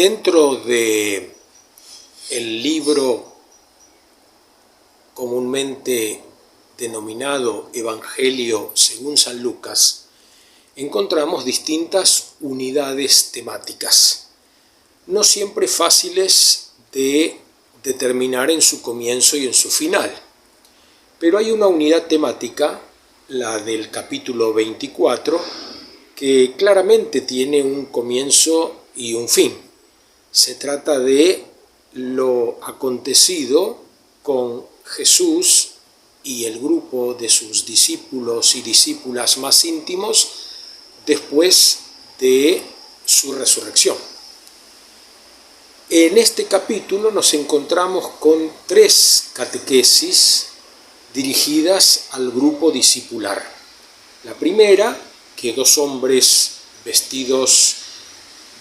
Dentro de el libro comúnmente denominado Evangelio según San Lucas, encontramos distintas unidades temáticas, no siempre fáciles de determinar en su comienzo y en su final. Pero hay una unidad temática, la del capítulo 24, que claramente tiene un comienzo y un fin. Se trata de lo acontecido con Jesús y el grupo de sus discípulos y discípulas más íntimos después de su resurrección. En este capítulo nos encontramos con 3 catequesis dirigidas al grupo discipular. La primera, que 2 hombres vestidos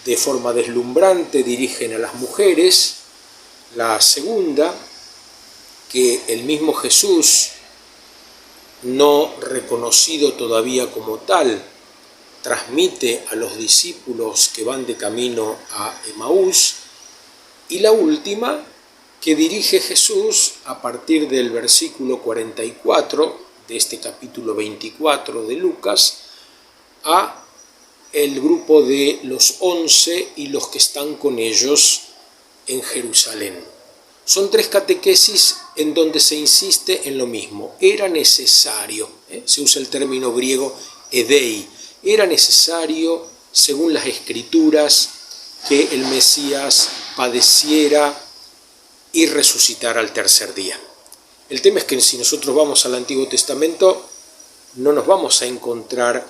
de forma deslumbrante dirigen a las mujeres. La segunda, que el mismo Jesús, no reconocido todavía como tal, transmite a los discípulos que van de camino a Emaús. Y la última, que dirige Jesús a partir del versículo 44 de este capítulo 24 de Lucas a el grupo de los 11 y los que están con ellos en Jerusalén. Son 3 catequesis en donde se insiste en lo mismo. Era necesario, se usa el término griego edei, era necesario, según las Escrituras, que el Mesías padeciera y resucitara al tercer día. El tema es que si nosotros vamos al Antiguo Testamento, no nos vamos a encontrar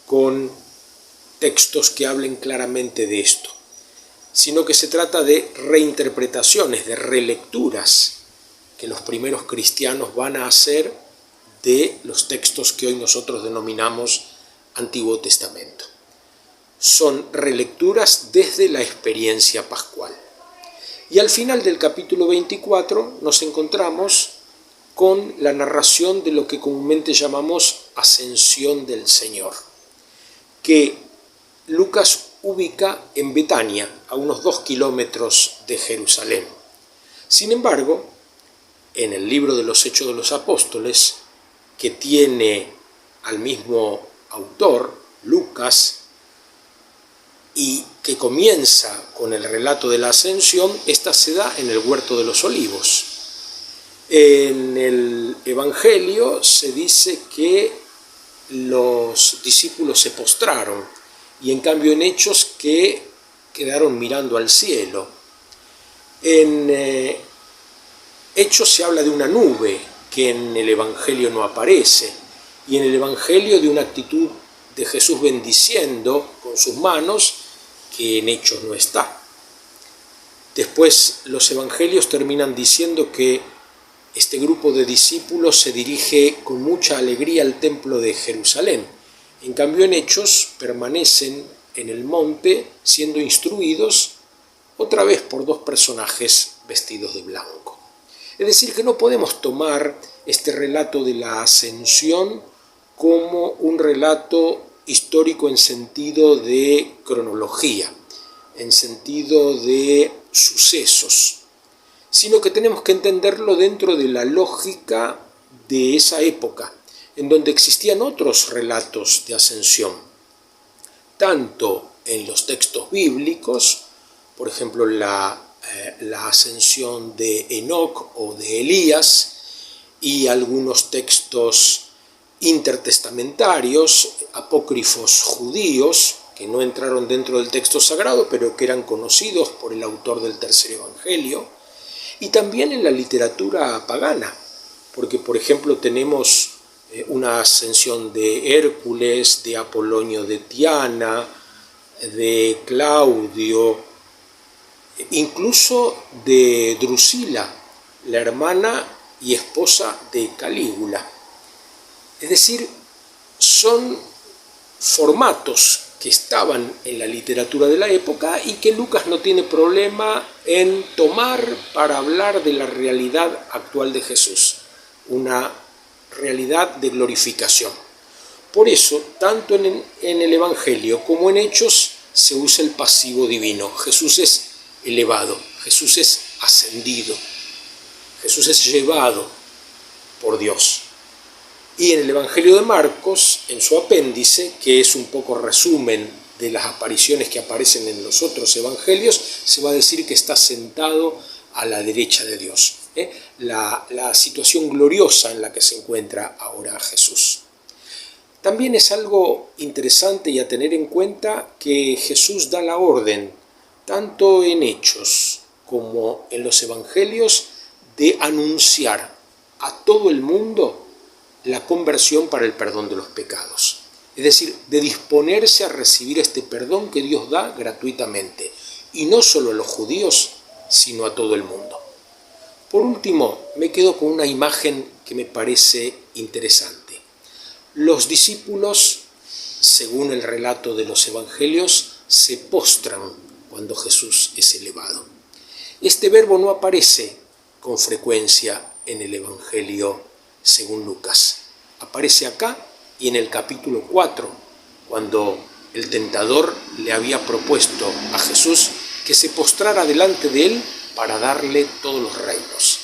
con textos que hablen claramente de esto, sino que se trata de reinterpretaciones, de relecturas que los primeros cristianos van a hacer de los textos que hoy nosotros denominamos Antiguo Testamento. Son relecturas desde la experiencia pascual. Y al final del capítulo 24 nos encontramos con la narración de lo que comúnmente llamamos Ascensión del Señor, que Lucas ubica en Betania, a unos 2 kilómetros de Jerusalén. Sin embargo, en el libro de los Hechos de los Apóstoles, que tiene al mismo autor, Lucas, y que comienza con el relato de la Ascensión, esta se da en el Huerto de los Olivos. En el Evangelio se dice que los discípulos se postraron, y en cambio en Hechos que quedaron mirando al cielo. En Hechos se habla de una nube que en el Evangelio no aparece, y en el Evangelio de una actitud de Jesús bendiciendo con sus manos que en Hechos no está. Después los Evangelios terminan diciendo que este grupo de discípulos se dirige con mucha alegría al templo de Jerusalén. En cambio en Hechos permanecen en el monte siendo instruidos otra vez por 2 personajes vestidos de blanco. Es decir, que no podemos tomar este relato de la Ascensión como un relato histórico en sentido de cronología, en sentido de sucesos, sino que tenemos que entenderlo dentro de la lógica de esa época, en donde existían otros relatos de ascensión, tanto en los textos bíblicos, por ejemplo la ascensión de Enoc o de Elías, y algunos textos intertestamentarios, apócrifos judíos, que no entraron dentro del texto sagrado, pero que eran conocidos por el autor del tercer evangelio, y también en la literatura pagana, porque por ejemplo tenemos una ascensión de Hércules, de Apolonio de Tiana, de Claudio, incluso de Drusila, la hermana y esposa de Calígula. Es decir, son formatos que estaban en la literatura de la época y que Lucas no tiene problema en tomar para hablar de la realidad actual de Jesús, una realidad de glorificación. Por eso, tanto en el Evangelio como en Hechos, se usa el pasivo divino. Jesús es elevado, Jesús es ascendido, Jesús es llevado por Dios. Y en el Evangelio de Marcos, en su apéndice, que es un poco resumen de las apariciones que aparecen en los otros evangelios, se va a decir que está sentado a la derecha de Dios. La situación gloriosa en la que se encuentra ahora Jesús. También es algo interesante y a tener en cuenta que Jesús da la orden, tanto en Hechos como en los evangelios, de anunciar a todo el mundo la conversión para el perdón de los pecados. Es decir, de disponerse a recibir este perdón que Dios da gratuitamente, y no solo a los judíos, sino a todo el mundo. Por último, me quedo con una imagen que me parece interesante. Los discípulos, según el relato de los evangelios, se postran cuando Jesús es elevado. Este verbo no aparece con frecuencia en el evangelio según Lucas. Aparece acá y en el capítulo 4, cuando el tentador le había propuesto a Jesús que se postrara delante de él para darle todos los reinos.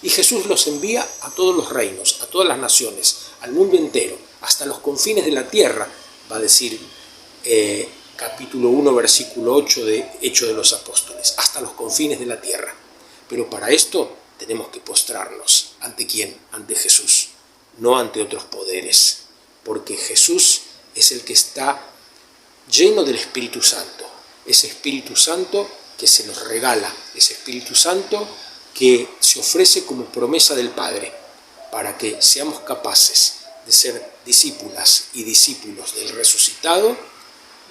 Y Jesús los envía a todos los reinos, a todas las naciones, al mundo entero, hasta los confines de la tierra, va a decir capítulo 1, versículo 8 de Hechos de los Apóstoles, hasta los confines de la tierra. Pero para esto tenemos que postrarnos. ¿Ante quién? Ante Jesús, no ante otros poderes, porque Jesús es el que está lleno del Espíritu Santo, ese Espíritu Santo que se nos regala, ese Espíritu Santo que se ofrece como promesa del Padre, para que seamos capaces de ser discípulas y discípulos del resucitado,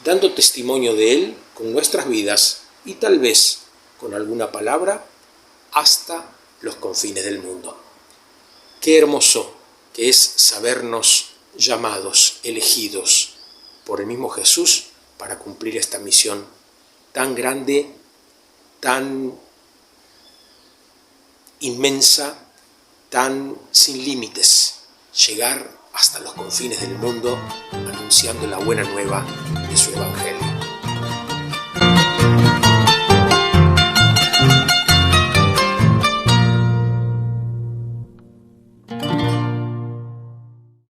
dando testimonio de Él con nuestras vidas y tal vez con alguna palabra hasta los confines del mundo. Qué hermoso que es sabernos llamados, elegidos por el mismo Jesús para cumplir esta misión tan grande, tan inmensa, tan sin límites, llegar hasta los confines del mundo anunciando la buena nueva de su Evangelio.